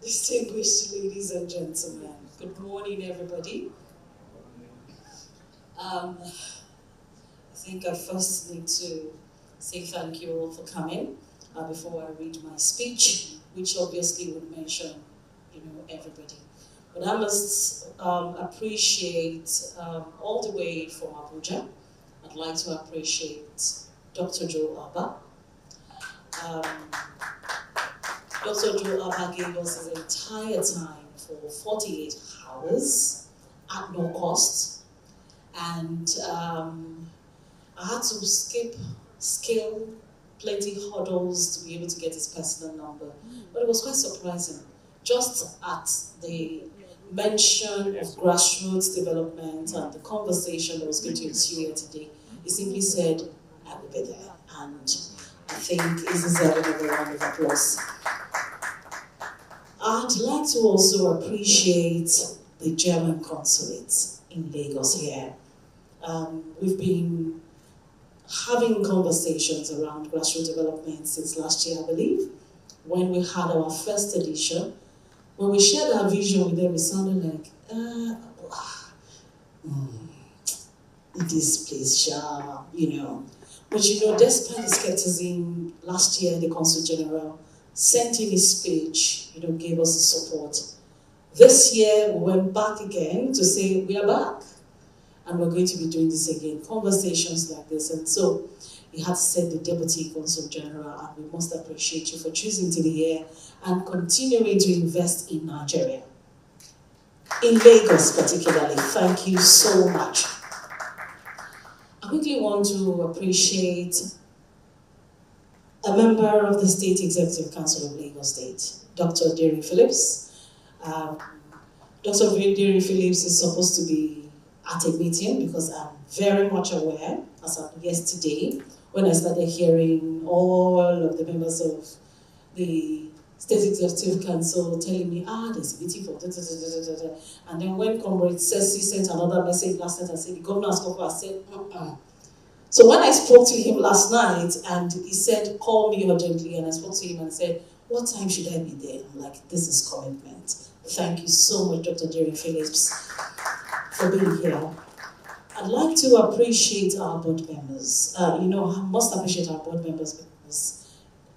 Distinguished ladies and gentlemen, good morning, everybody. I think I first need to say thank you all for coming before I read my speech, which obviously would mention, everybody. But I must appreciate all the way from Abuja. I'd like to appreciate Dr. Joe Abba. Dr. Joe Abba gave us his entire time for 48 hours at no cost. And I had to scale plenty hurdles to be able to get his personal number. But it was quite surprising. Just at the mention of grassroots development and the conversation that was going to ensue here today, he simply said, I will be there. And I think he's deserving of a round of applause. I'd like to also appreciate the German consulate in Lagos here. We've been having conversations around grassroots development since last year, I believe, when we had our first edition. When we shared our vision with them, it sounded like, this place, But despite the skepticism, last year the Consul General sent in his speech, gave us the support. This year we went back again to say we are back and we're going to be doing this again, conversations like this. And so he had to send the Deputy Consul General, and we must appreciate you for choosing to be here and continuing to invest in Nigeria. In Lagos particularly, thank you so much. I quickly want to appreciate a member of the State Executive Council of Lagos State, Dr. Derry Phillips. Dr. Derry Phillips is supposed to be at a meeting because I'm very much aware, as of yesterday, when I started hearing all of the members of the State Executive Council telling me, there's a meeting for da. And then when Comrade Ceci sent another message last night and said, the governor has come, I said, So when I spoke to him last night and he said, call me urgently, and I spoke to him and said, what time should I be there? I'm like, this is commitment. Thank you so much, Dr. Derry Phillips, for being here. I'd like to appreciate our board members. I must appreciate our board members because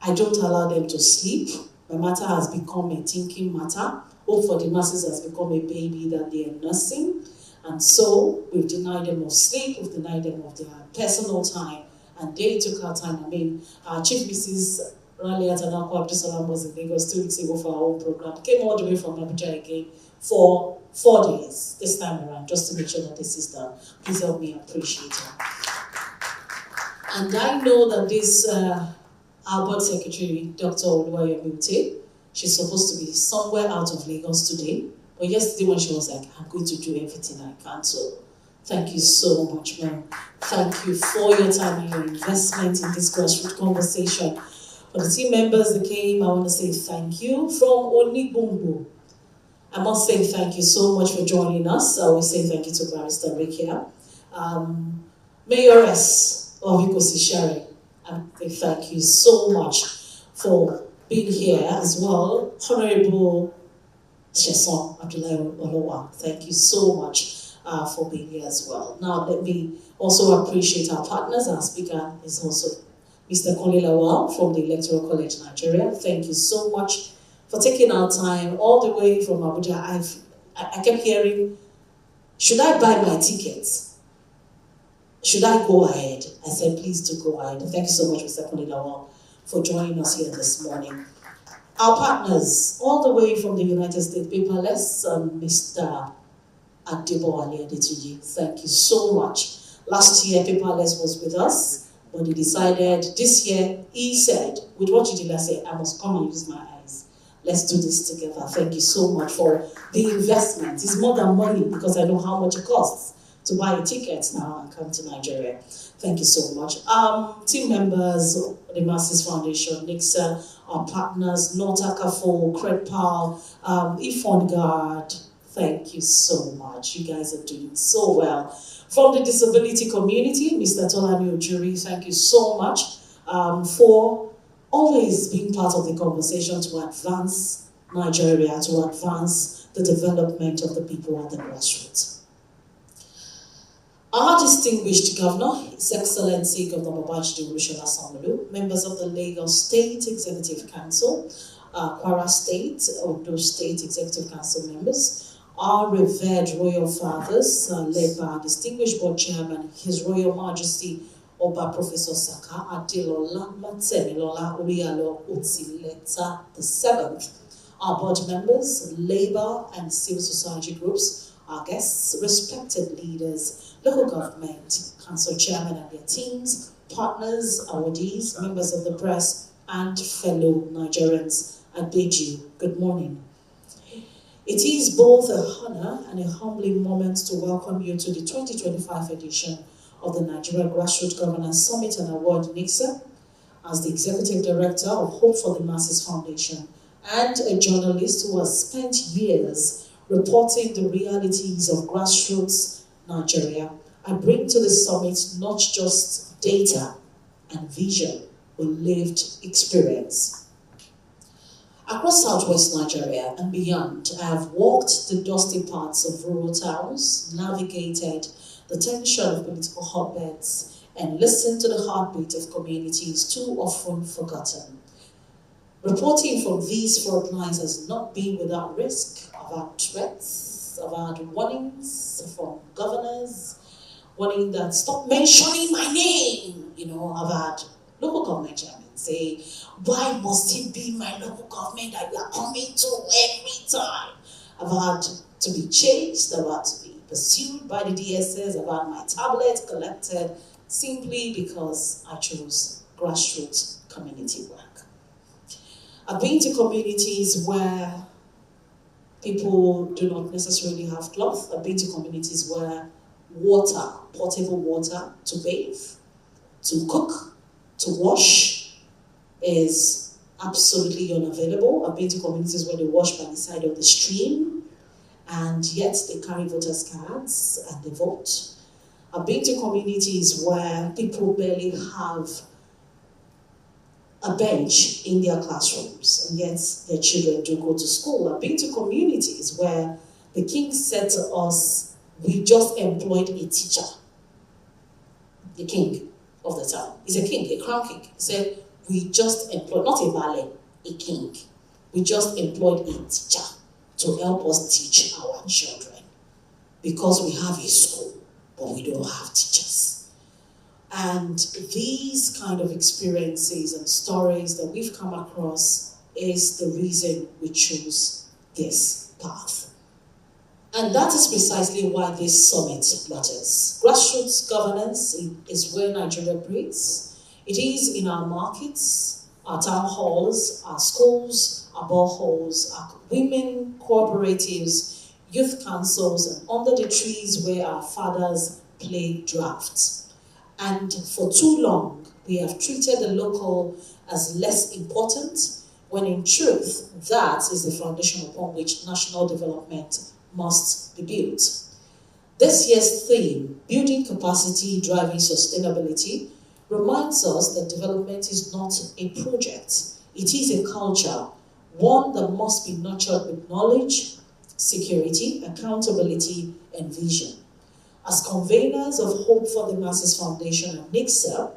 I don't allow them to sleep. My matter has become a thinking matter. Hope for the masses has become a baby that they are nursing. And so we've denied them of sleep, we've denied them of their personal time, and they took our time. Our Chief Mrs. Raliat Anako Abdusalam was in Lagos 2 weeks ago for our own program, came all the way from Abuja again for 4 days this time around, just to make sure that this is done. Please help me appreciate her. And I know that this, our board secretary, Dr. Oluwatomisin, she's supposed to be somewhere out of Lagos today. But yesterday when she was like, I'm going to do everything I can. So thank you so much, ma'am. Thank you for your time and your investment in this grassroots conversation. For the team members that came, I want to say thank you. From Onigbongo, I must say thank you so much for joining us. I will say thank you to Barrister Rick here. Mayoress of Ikosi, I thank you so much for being here as well. Honorable Sheson Abdullahi Olowa, thank you so much for being here as well. Now let me also appreciate our partners. Our speaker is also Mr. Konle Lawal from the Electoral College Nigeria. Thank you so much for taking our time all the way from Abuja. I kept hearing, should I buy my tickets? Should I go ahead? I said, please do go ahead. Thank you so much, Mr. Konle Lawal, for joining us here this morning. Our partners, all the way from the United States, paperless, Mr. Adebukola, thank you so much. Last year, paperless was with us, but he decided this year, he said, with what you did, I said, I must come and use my eyes. Let's do this together. Thank you so much for the investment. It's more than money because I know how much it costs to buy a ticket now and come to Nigeria. Thank you so much. Team members, the Masses Foundation, Niggsa, our partners, Notakafo, Credpal, Ifongard, thank you so much. You guys are doing so well. From the disability community, Mr. Tolani Ojuri, thank you so much for always being part of the conversation to advance Nigeria to advance the development of the people at the grassroots. Our distinguished governor, His Excellency Governor Babajide Oluwatomisin, members of the Lagos State Executive Council, Kwara State, Ondo State Executive Council members, our revered royal fathers, led by our distinguished board chairman, His Royal Majesty Oba Professor Saka Adelola Matemilola Oyalo Otsileta VII, our board members, labor and civil society groups, our guests, respected leaders, local government, council chairman and their teams, partners, awardees, members of the press, and fellow Nigerians. I bid you good morning. It is both a honor and a humbling moment to welcome you to the 2025 edition of the Nigeria Grassroots Governance Summit and Award Niggsa. As the Executive Director of Hope for the Masses Foundation and a journalist who has spent years reporting the realities of grassroots Nigeria, I bring to the summit not just data and vision, but lived experience. Across southwest Nigeria and beyond, I have walked the dusty paths of rural towns, navigated the tension of political hotbeds, and listened to the heartbeat of communities too often forgotten. Reporting from these front lines has not been without risk. I've had threats, I've had warnings from governors, warning that stop mentioning my name. I've had local government chairmen say, why must it be my local government that you are coming to every time? I've had to be chased, I've had to be pursued by the DSS, I've had my tablet collected simply because I chose grassroots community work. I've been to communities where people do not necessarily have cloth. I've been to communities where water, portable water to bathe, to cook, to wash is absolutely unavailable. I've been to communities where they wash by the side of the stream and yet they carry voters' cards and they vote. I've been to communities where people barely have a bench in their classrooms, and yet their children do go to school. I've been to communities where the king said to us, we just employed a teacher. The king of the town. He's a king, a crown king. He said, we just employed, not a valet, a king. We just employed a teacher to help us teach our children because we have a school, but we don't have teachers. And these kind of experiences and stories that we've come across is the reason we choose this path. And that is precisely why this summit matters. Grassroots governance is where Nigeria breathes. It is in our markets, our town halls, our schools, our boreholes, our women cooperatives, youth councils, and under the trees where our fathers played drafts. And for too long, we have treated the local as less important, when in truth, that is the foundation upon which national development must be built. This year's theme, Building Capacity, Driving Sustainability, reminds us that development is not a project. It is a culture, one that must be nurtured with knowledge, security, accountability, and vision. As conveners of Hope for the Masses Foundation and Niggsa,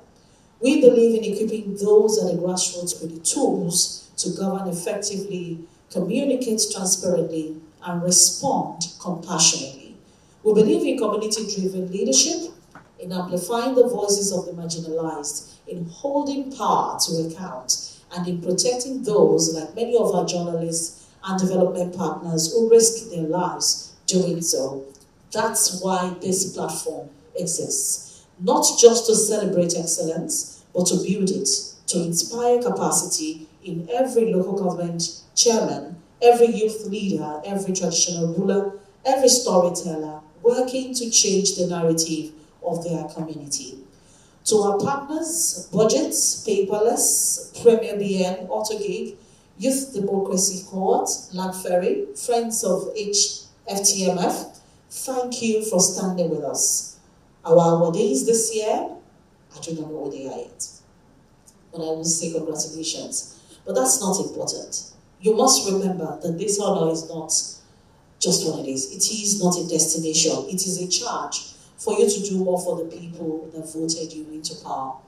we believe in equipping those at the grassroots with the tools to govern effectively, communicate transparently, and respond compassionately. We believe in community-driven leadership, in amplifying the voices of the marginalized, in holding power to account, and in protecting those, like many of our journalists and development partners, who risk their lives doing so. That's why this platform exists. Not just to celebrate excellence, but to build it, to inspire capacity in every local government chairman, every youth leader, every traditional ruler, every storyteller, working to change the narrative of their community. To our partners, Budgets, Paperless, Premier BN, AutoGig, Youth Democracy Cohort, Land Ferry, Friends of HFTMF, thank you for standing with us. Our awardees this year, I do not know who they are yet, but I will say congratulations. But that's not important. You must remember that this honor is not just what it is. It is not a destination. It is a charge for you to do more for the people that voted you into power,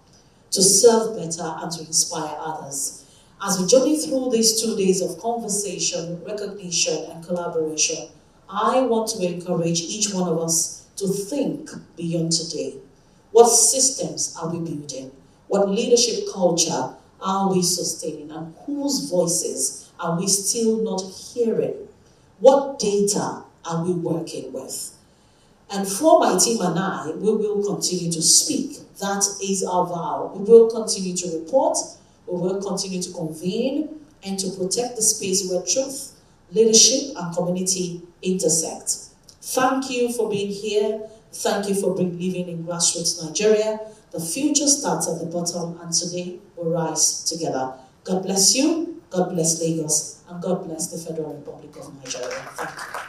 to serve better and to inspire others. As we journey through these 2 days of conversation, recognition, and collaboration, I want to encourage each one of us to think beyond today. What systems are we building? What leadership culture are we sustaining? And whose voices are we still not hearing? What data are we working with? And for my team and I, we will continue to speak. That is our vow. We will continue to report, we will continue to convene, and to protect the space where truth, leadership, and community intersect. Thank you for being here. Thank you for living in grassroots Nigeria. The future starts at the bottom, and today we rise together. God bless you, God bless Lagos, and God bless the Federal Republic of Nigeria. Thank you.